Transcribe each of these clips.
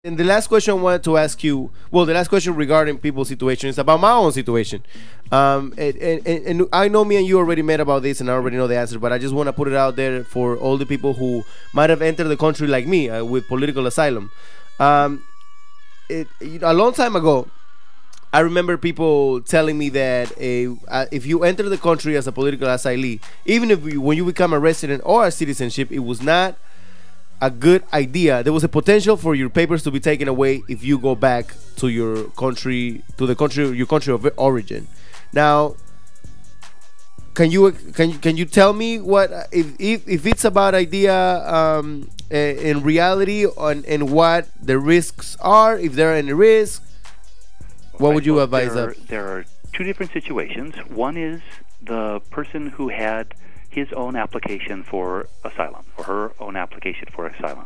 And the last question I wanted to ask you, well, the last question regarding people's situation is about my own situation. And I know me and you already met about this, and I already know the answer, but I just want to put it out there for all the people who might have entered the country like me with political asylum. A long time ago, I remember people telling me that if you enter the country as a political asylee, even if when you become a resident or a citizenship, it was not a good idea. There was a potential for your papers to be taken away if you go back to your country, your country of origin. Now, can you tell me what if it's a bad idea in reality, and what the risks are, if there are any risks? What would you advise us? There are two different situations. One is the person who had his own application for asylum, or her own application for asylum.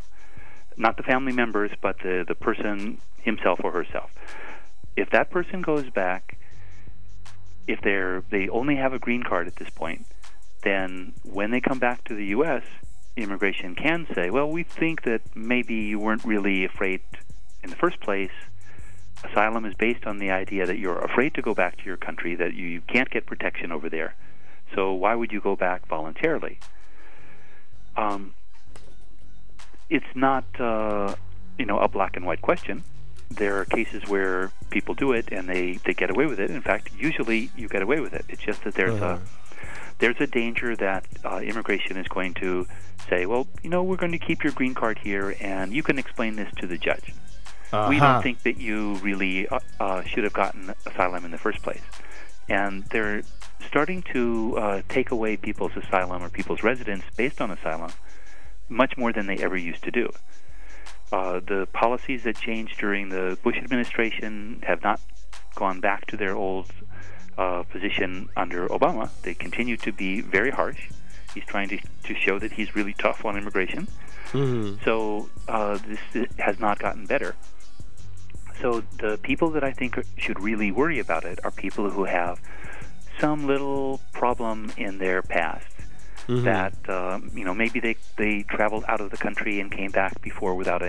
Not the family members, but the person himself or herself. If that person goes back, if they only have a green card at this point, then when they come back to the U.S., immigration can say, well, we think that maybe you weren't really afraid in the first place. Asylum is based on the idea that you're afraid to go back to your country, that you can't get protection over there. So why would you go back voluntarily? It's not a black and white question. There are cases where people do it and they get away with it. In fact, usually you get away with it. It's just that there's a danger that immigration is going to say, well, we're going to keep your green card here, and you can explain this to the judge. We don't think that you really should have gotten asylum in the first place. And they're starting to take away people's asylum or people's residence based on asylum much more than they ever used to do. The policies that changed during the Bush administration have not gone back to their old position under Obama. They continue to be very harsh. He's trying to show that he's really tough on immigration. Mm-hmm. So this has not gotten better. So the people that I think should really worry about it are people who have some little problem in their past. Mm-hmm. That maybe they traveled out of the country and came back before without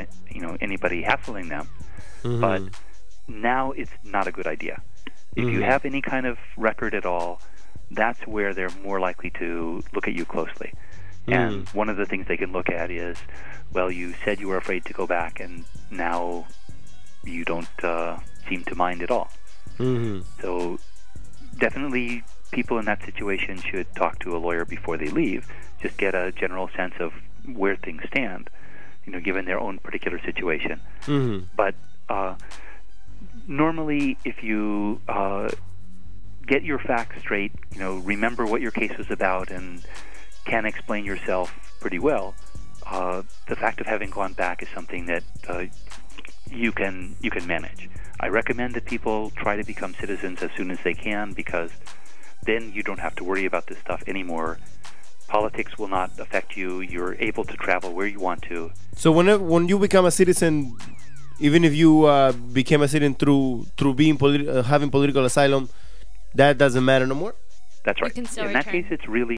anybody hassling them. Mm-hmm. But now it's not a good idea. If you have any kind of record at all, that's where they're more likely to look at you closely. And one of the things they can look at is, well, you said you were afraid to go back, and now you don't seem to mind at all. Mm-hmm. So definitely people in that situation should talk to a lawyer before they leave, just get a general sense of where things stand, given their own particular situation. Mm-hmm. But normally, if you get your facts straight, remember what your case was about and can explain yourself pretty well, the fact of having gone back is something that you can manage. I recommend that people try to become citizens as soon as they can, because then you don't have to worry about this stuff anymore. Politics will not affect you. You're able to travel where you want to. So when you become a citizen, even if you became a citizen through being having political asylum, that doesn't matter no more? That's right. In that case, it's really